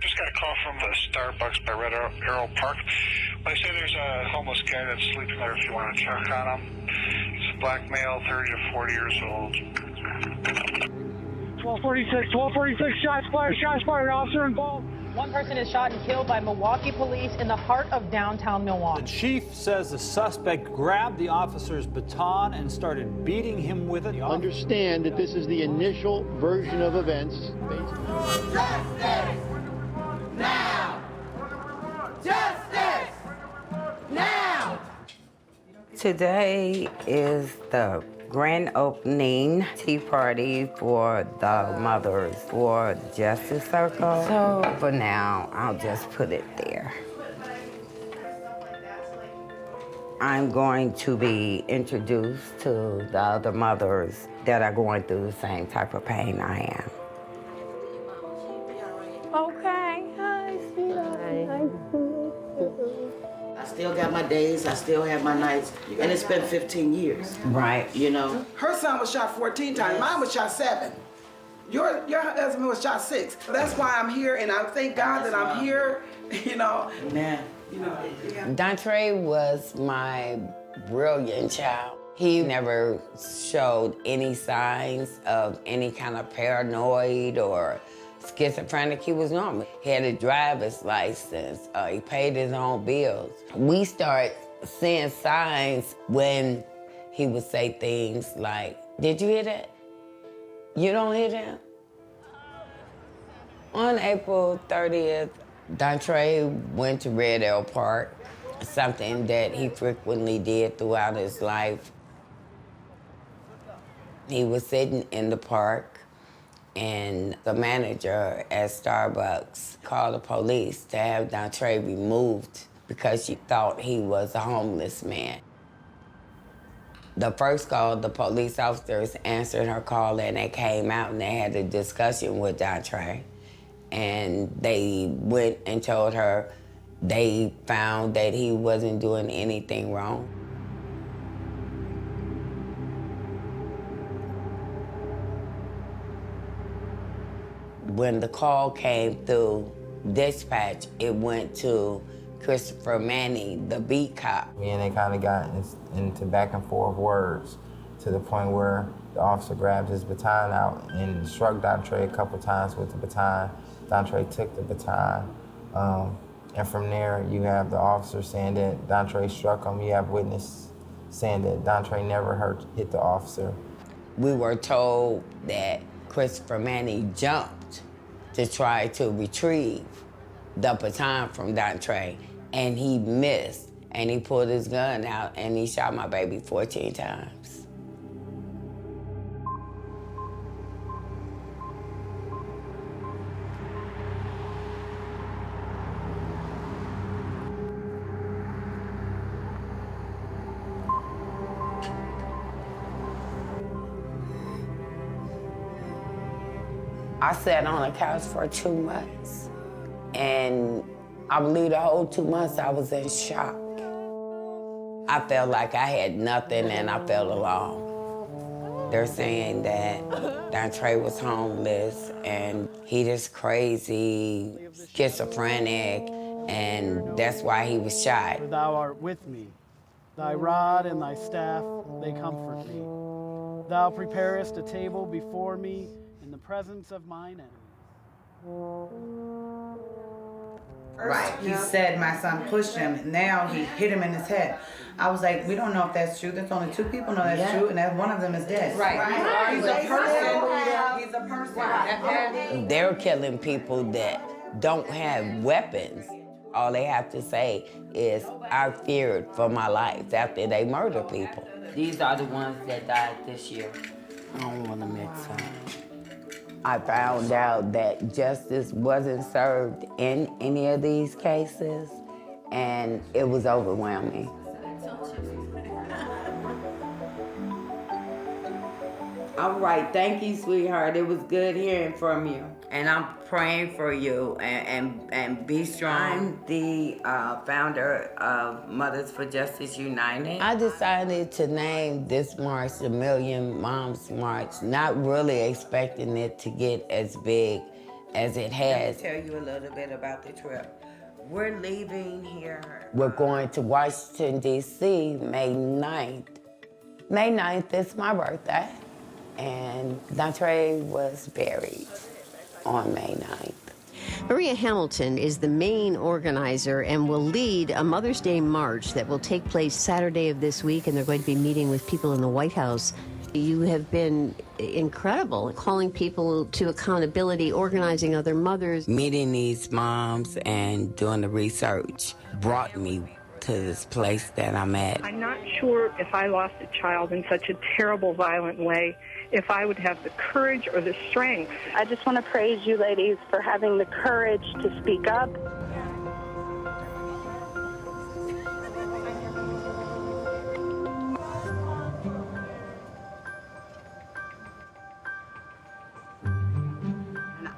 Just got a call from the Starbucks by Red Arrow Park. They say there's a homeless guy that's sleeping there if you want to check on him. He's a black male, 30 to 40 years old. 1246, shots fired, officer involved. One person is shot and killed by Milwaukee police in the heart of downtown Milwaukee. The chief says the suspect grabbed the officer's baton and started beating him with it. Understand that this is the initial version of events. Justice! Now! Justice! Now! Today is the grand opening tea party for the Mothers for Justice Circle. So for now, I'll just put it there. I'm going to be introduced to the other mothers that are going through the same type of pain I am. Okay, hi, sweetheart. I still got my days, I still have my nights, and it's been 15 years. Right. You know? Her son was shot 14 times, mine was shot 7. Your husband was shot 6. So that's why I'm here, and I thank God that I'm here, you know. Man. You know, yeah. Dontre was my brilliant child. He never showed any signs of any kind of paranoid or schizophrenic. He was normal. He had a driver's license. He paid his own bills. We start seeing signs when he would say things like, "Did you hear that? You don't hear that?" On April 30th, Dontre went to Red Arrow Park, something that he frequently did throughout his life. He was sitting in the park, and the manager at Starbucks called the police to have Dontre removed because she thought he was a homeless man. The first call, the police officers answered her call, and they came out and they had a discussion with Dontre. And they went and told her they found that he wasn't doing anything wrong. When the call came through dispatch, it went to Christopher Manning, the beat cop. Me and they kind of got into back and forth words to the point where the officer grabbed his baton out and struck Dontre a couple times with the baton. Dontre took the baton. And from there, you have the officer saying that Dontre struck him. You have witness saying that Dontre never hit the officer. We were told that Christopher Manning jumped to try to retrieve the baton from Dontre, and he missed, and he pulled his gun out, and he shot my baby 14 times. I sat on the couch for 2 months, and I believe the whole 2 months I was in shock. I felt like I had nothing and I felt alone. They're saying that Dontre was homeless and he just crazy, schizophrenic, and that's why he was shot. Thou art with me. Thy rod and thy staff, they comfort me. Thou preparest a table before me in the presence of mine enemies. Right, he said my son pushed him, now he hit him in his head. I was like, we don't know if that's true. There's only 2 people know that's true, and that one of them is dead. Right. He's a person. He's a person. They're killing people that don't have weapons. All they have to say is, I feared for my life after they murder people. These are the ones that died this year. I don't want to mix up. I found out that justice wasn't served in any of these cases, and it was overwhelming. All right, thank you, sweetheart. It was good hearing from you. And I'm praying for you, and be strong. I'm the founder of Mothers for Justice United. I decided to name this march the Million Moms March, not really expecting it to get as big as it has. Let me tell you a little bit about the trip. We're leaving here. We're going to Washington, D.C. May 9th. May 9th is my birthday, and Dontre was buried on May 9th. Maria Hamilton is the main organizer and will lead a Mother's Day march that will take place Saturday of this week, and they're going to be meeting with people in the White House. You have been incredible, calling people to accountability, organizing other mothers. Meeting these moms and doing the research brought me to this place that I'm at. I'm not sure if I lost a child in such a terrible, violent way, if I would have the courage or the strength. I just want to praise you ladies for having the courage to speak up.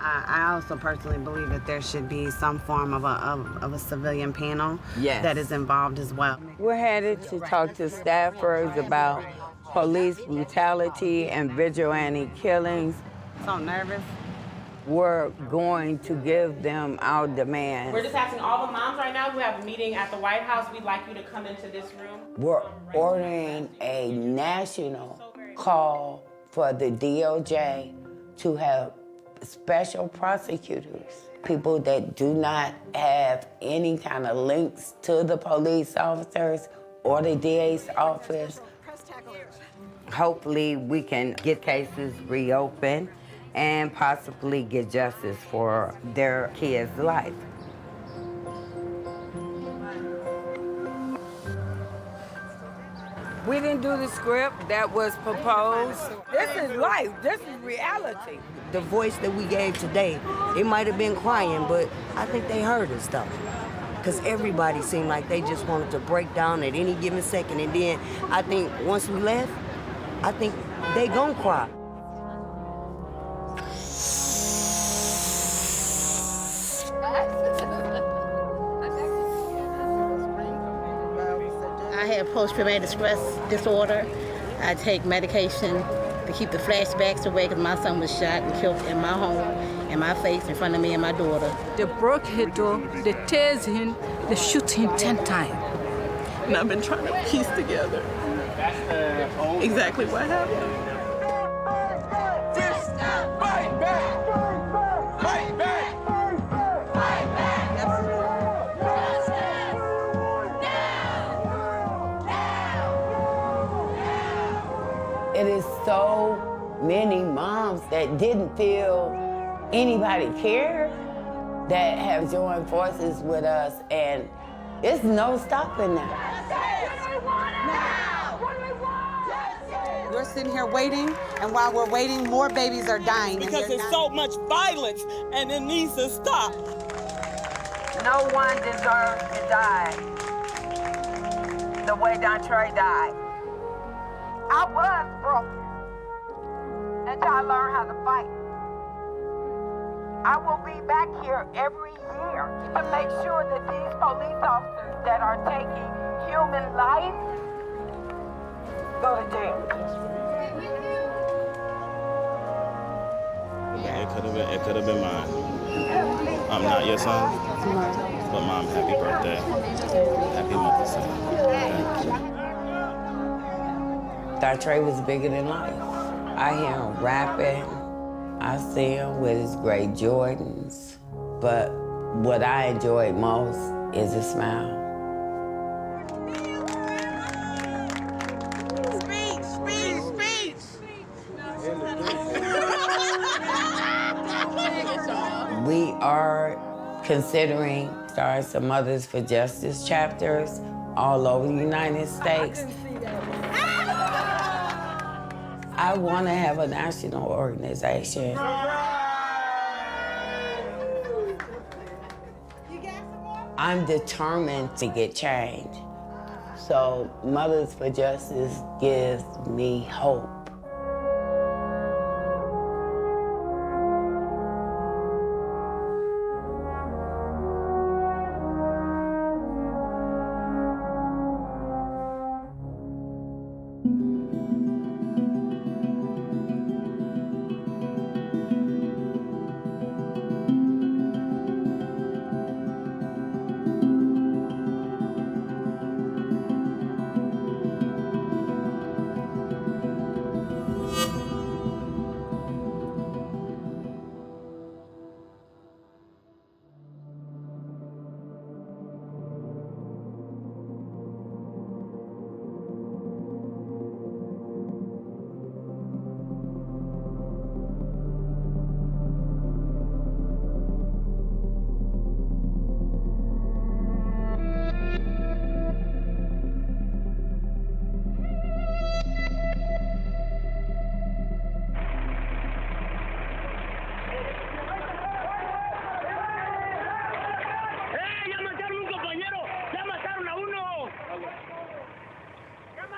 I also personally believe that there should be some form of a civilian panel that is involved as well. We're headed to talk to staffers about police brutality and vigilante killings. So nervous. We're going to give them our demand. We're just asking all the moms right now who have a meeting at the White House, we'd like you to come into this room. We're ordering a national call for the DOJ to have special prosecutors, people that do not have any kind of links to the police officers or the DA's office. Hopefully we can get cases reopened and possibly get justice for their kids' life. We didn't do the script that was proposed. This is life, this is reality. The voice that we gave today, it might have been crying, but I think they heard us though. Because everybody seemed like they just wanted to break down at any given second. And then I think once we left, I think they gonna cry. I have post-traumatic stress disorder. I take medication to keep the flashbacks away because my son was shot and killed in my home, in my face, in front of me and my daughter. They broke his door, they tased him, they shoot him 10 times. And I've been trying to piece together exactly what happened. Fight back! Fight back! Fight back! It is so many moms that didn't feel anybody cared that have joined forces with us, and there's no stopping that. We're sitting here waiting, and while we're waiting, more babies are dying. Because there's so much violence, and it needs to stop. No one deserves to die the way Dontre died. I was broken until I learned how to fight. I will be back here every year to make sure that these police officers that are taking human life go to jail. It could have been mine. I'm not your son, but Mom, happy birthday. Happy Mother's Day. Dontre was bigger than life. I hear him rapping. I see him with his gray Jordans. But what I enjoyed most is his smile. We are considering starting some Mothers for Justice chapters all over the United States. I want to have a national organization. I'm determined to get change. So Mothers for Justice gives me hope.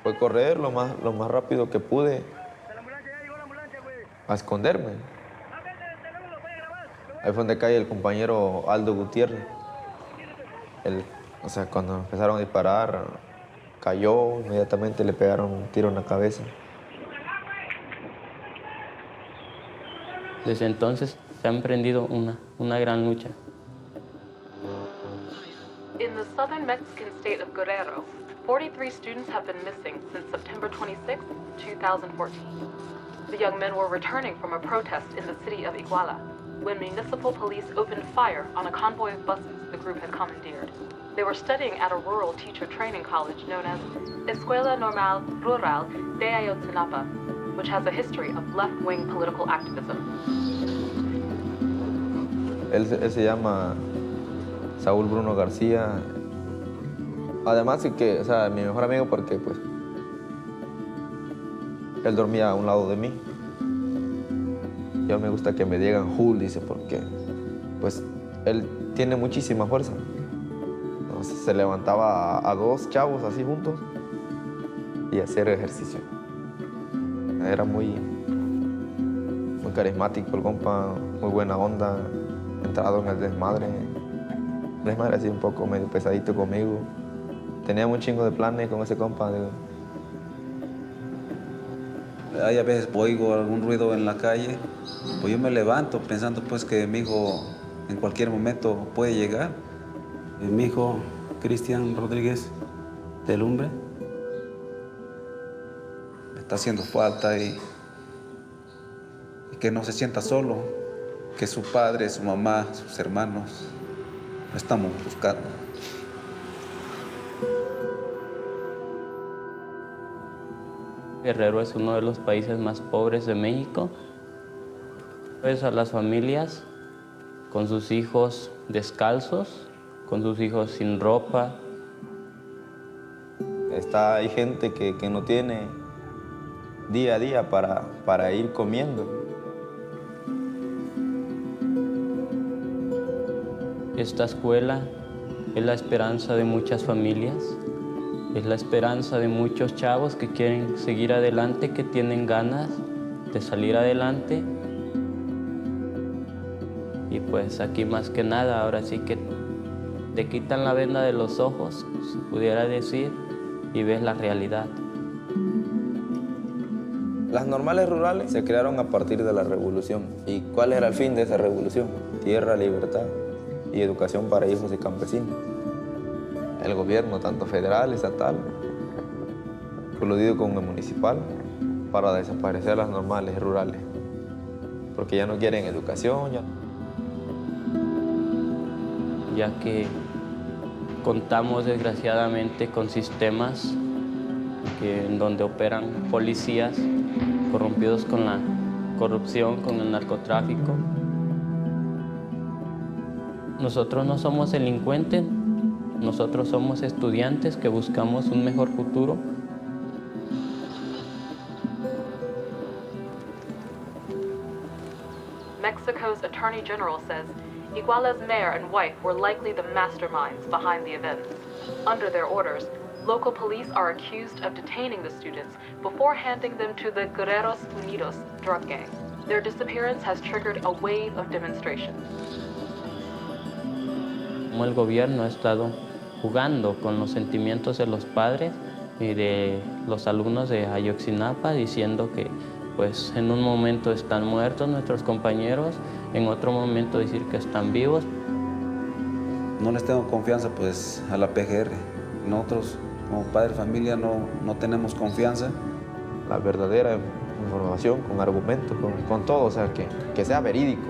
Fue correr lo más rápido que pude a esconderme. Ahí fue donde cae el compañero Aldo Gutiérrez. Cuando empezaron a disparar, cayó, inmediatamente le pegaron un tiro en la cabeza. Desde entonces se ha emprendido una gran lucha. In the southern Mexican state of Guerrero, 43 students have been missing since September 26, 2014. The young men were returning from a protest in the city of Iguala when municipal police opened fire on a convoy of buses the group had commandeered. They were studying at a rural teacher training college known as Escuela Normal Rural de Ayotzinapa, which has a history of left-wing political activism. Él se llama Saúl Bruno García. Además, que, mi mejor amigo porque, pues, él dormía a un lado de mí. Yo me gusta que me digan Jul, dice, porque, pues, él tiene muchísima fuerza. Entonces, se levantaba a dos chavos así juntos y hacer ejercicio. Era muy carismático el compa, muy buena onda, entrado en el desmadre. El desmadre así un poco medio pesadito conmigo. Tenía un chingo de planes con ese compa. Hay a veces oigo algún ruido en la calle, pues yo me levanto pensando pues que mi hijo en cualquier momento puede llegar. Mi hijo Cristian Rodríguez de Lumbre me está haciendo falta y que no se sienta solo, que su padre, su mamá, sus hermanos lo estamos buscando. Guerrero es uno de los países más pobres de México. Pues a las familias con sus hijos descalzos, con sus hijos sin ropa. Hay gente que no tiene día a día para ir comiendo. Esta escuela es la esperanza de muchas familias. Es la esperanza de muchos chavos que quieren seguir adelante, que tienen ganas de salir adelante. Y pues aquí más que nada, ahora sí que te quitan la venda de los ojos, se pudiera decir, y ves la realidad. Las normales rurales se crearon a partir de la revolución. ¿Y cuál era el fin de esa revolución? Tierra, libertad y educación para hijos de campesinos. El gobierno, tanto federal, estatal, coludido con el municipal, para desaparecer las normales rurales. Porque ya no quieren educación. Ya que contamos desgraciadamente con sistemas en donde operan policías corrompidos con la corrupción, con el narcotráfico. Nosotros no somos delincuentes. Nosotros somos estudiantes que buscamos un mejor futuro. Mexico's Attorney General says Iguala's mayor and wife were likely the masterminds behind the events. Under their orders, local police are accused of detaining the students before handing them to the Guerreros Unidos drug gang. Their disappearance has triggered a wave of demonstrations. Como el gobierno ha estado jugando con los sentimientos de los padres y de los alumnos de Ayotzinapa, diciendo que pues en un momento están muertos nuestros compañeros, en otro momento decir que están vivos. No les tengo confianza pues a la PGR. Nosotros como padre de familia no tenemos confianza. La verdadera información, con argumentos, con todo, o sea, que sea verídico.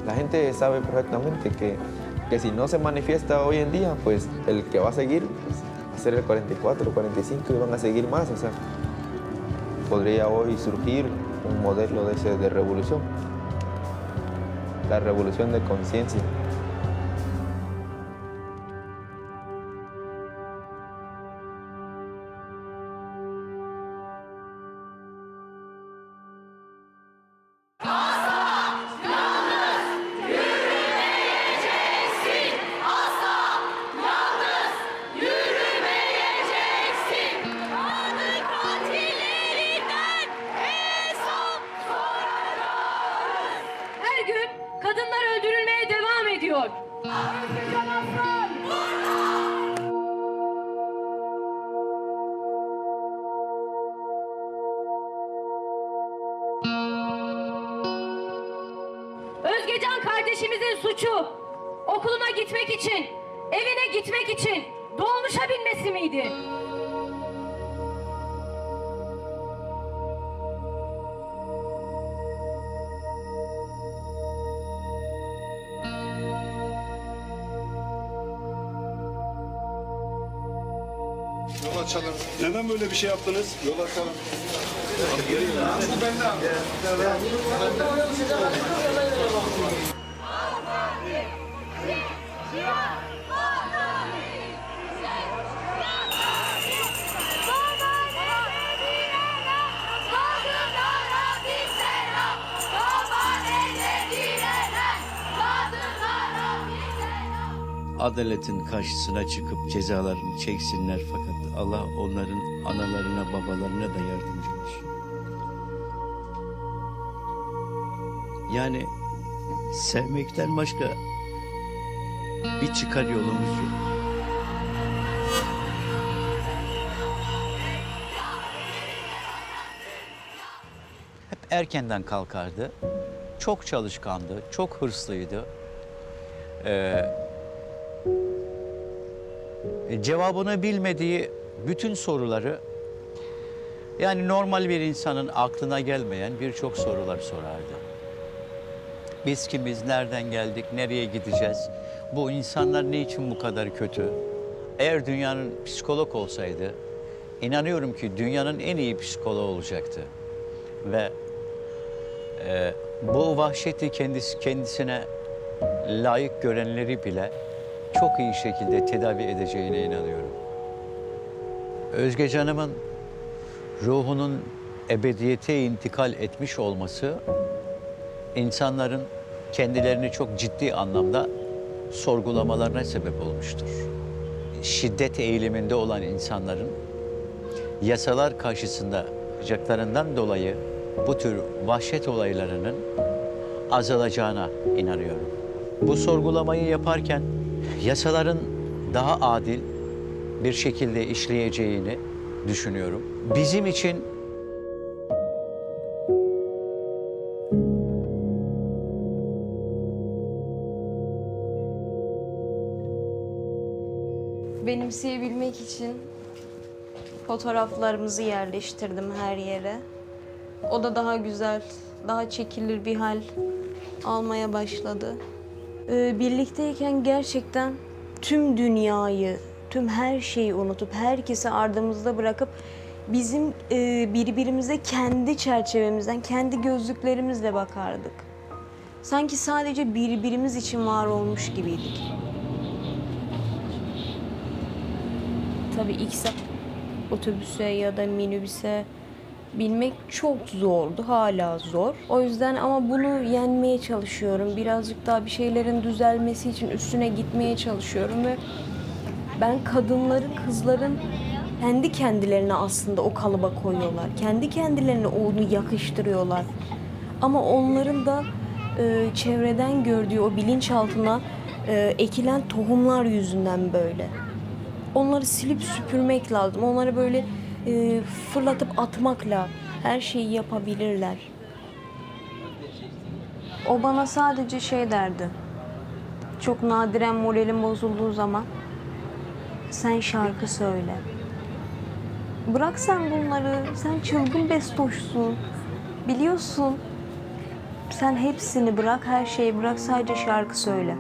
La gente sabe perfectamente que si no se manifiesta hoy en día, pues el que va a seguir pues, va a ser el 44, 45 y van a seguir más. O sea, podría hoy surgir un modelo de revolución, la revolución de conciencia. kadınlar öldürülmeye devam ediyor. Özgecan Aslan! Özgecan kardeşimizin suçu okuluna gitmek için, evine gitmek için dolmuşa binmesi miydi? Yol açalım. Neden böyle bir şey yaptınız? Yol açalım. Adaletin karşısına çıkıp cezalarını çeksinler fakat Allah onların analarına, babalarına da yardımcı olsun. Yani sevmekten başka bir çıkar yolumuz yok. Hep erkenden kalkardı. Çok çalışkandı, çok hırslıydı. Cevabını bilmediği bütün soruları, yani normal bir insanın aklına gelmeyen birçok sorular sorardı. Biz kimiz, nereden geldik, nereye gideceğiz? Bu insanlar niçin bu kadar kötü? Eğer dünyanın psikolog olsaydı, inanıyorum ki dünyanın en iyi psikoloğu olacaktı. Ve bu vahşeti kendisine layık görenleri bile çok iyi şekilde tedavi edeceğine inanıyorum. Özgecan'ımın ruhunun ebediyete intikal etmiş olması insanların kendilerini çok ciddi anlamda sorgulamalarına sebep olmuştur. Şiddet eğiliminde olan insanların yasalar karşısında yapacaklarından dolayı bu tür vahşet olaylarının azalacağına inanıyorum. Bu sorgulamayı yaparken yasaların daha adil bir şekilde işleyeceğini düşünüyorum. Bizim için benimseyebilmek için fotoğraflarımızı yerleştirdim her yere. O da daha güzel, daha çekilir bir hal almaya başladı. Birlikteyken gerçekten tüm dünyayı, tüm her şeyi unutup, herkesi ardımızda bırakıp bizim birbirimize kendi çerçevemizden, kendi gözlüklerimizle bakardık. Sanki sadece birbirimiz için var olmuş gibiydik. Tabii ilk otobüse ya da minibüse binmek çok zordu, hala zor. O yüzden ama bunu yenmeye çalışıyorum. Birazcık daha bir şeylerin düzelmesi için üstüne gitmeye çalışıyorum ve ben kadınların, kızların kendi kendilerine aslında o kalıba koyuyorlar. Kendi kendilerine onu yakıştırıyorlar. Ama onların da çevreden gördüğü o bilinçaltına ekilen tohumlar yüzünden böyle. Onları silip süpürmek lazım. Onları böyle fırlatıp atmakla her şeyi yapabilirler. O bana sadece şey derdi. Çok nadiren moralim bozulduğu zaman sen şarkı söyle. Bırak sen bunları. Sen çılgın bestoşsun. Biliyorsun. Sen hepsini bırak, her şeyi bırak, sadece şarkı söyle.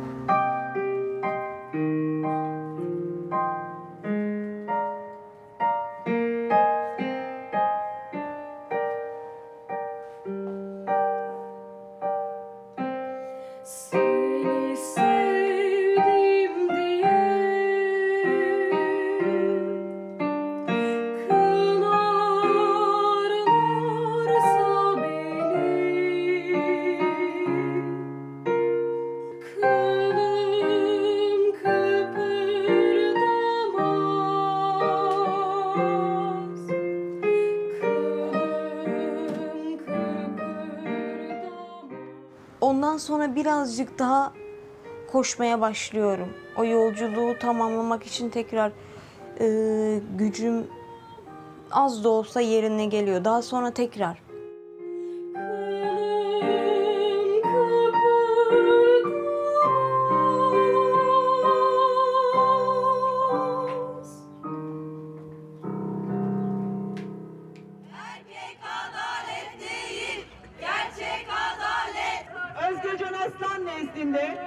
Ondan sonra birazcık daha koşmaya başlıyorum. O yolculuğu tamamlamak için tekrar gücüm az da olsa yerine geliyor. Daha sonra tekrar. Özgecan Aslan nezdinde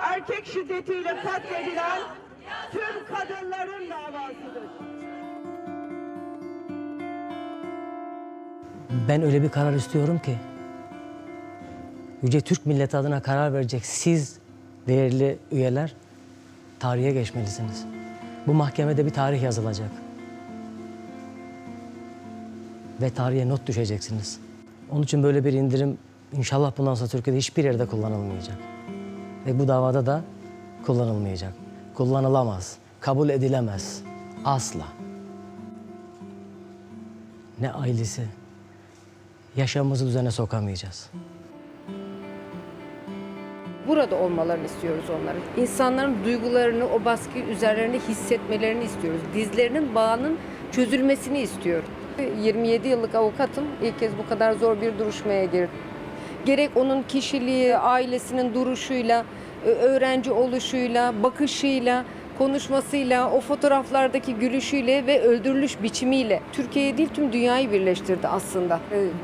erkek şiddetiyle katledilen tüm kadınların davasıdır. Ben öyle bir karar istiyorum ki, Yüce Türk milleti adına karar verecek siz değerli üyeler tarihe geçmelisiniz. Bu mahkemede bir tarih yazılacak. Ve tarihe not düşeceksiniz. Onun için böyle bir indirim İnşallah bundan sonra Türkiye'de hiçbir yerde kullanılmayacak. Ve bu davada da kullanılmayacak. Kullanılamaz, kabul edilemez. Asla. Ne ailesi, yaşamımızı düzene sokamayacağız. Burada olmalarını istiyoruz onların. İnsanların duygularını, o baskıyı üzerlerine hissetmelerini istiyoruz. Dizlerinin bağının çözülmesini istiyorum. 27 yıllık avukatım, ilk kez bu kadar zor bir duruşmaya girdim. Gerek onun kişiliği, ailesinin duruşuyla, öğrenci oluşuyla, bakışıyla, konuşmasıyla, o fotoğraflardaki gülüşüyle ve öldürülüş biçimiyle Türkiye'yi değil tüm dünyayı birleştirdi aslında.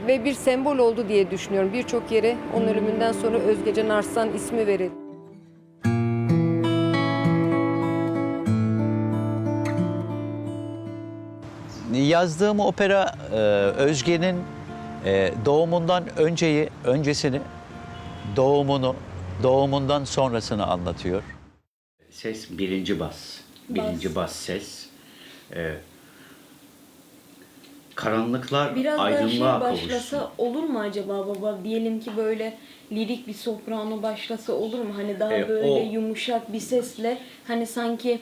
Ve bir sembol oldu diye düşünüyorum. Birçok yere onun ölümünden sonra Özgecan Aslan ismi verildi. Yazdığım opera Özge'nin doğumundan öncesini, doğumundan sonrasını anlatıyor. Ses birinci bas. Birinci bas ses. Karanlıklar Biraz aydınlığa daha kavuşsun. başlasa olur mu acaba baba? Diyelim ki böyle lirik bir soprano başlasa olur mu? Hani daha böyle yumuşak bir sesle hani sanki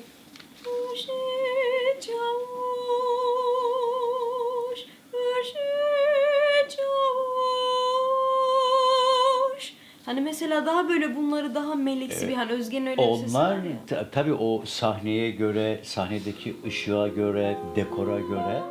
hani mesela daha böyle bunları daha meleksi bir hani Özge'nin öyle bir sesi var ya. Tabii o sahneye göre, sahnedeki ışığa göre, dekora göre.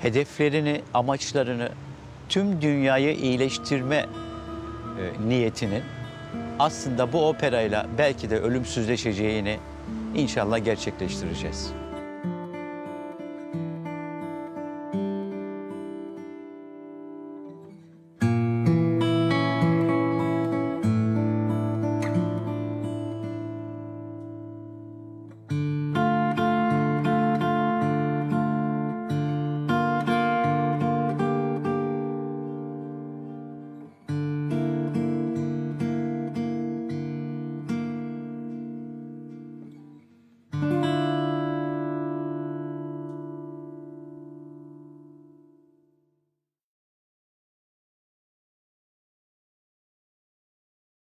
Hedeflerini, amaçlarını, tüm dünyayı iyileştirme niyetinin aslında bu operayla belki de ölümsüzleşeceğini inşallah gerçekleştireceğiz.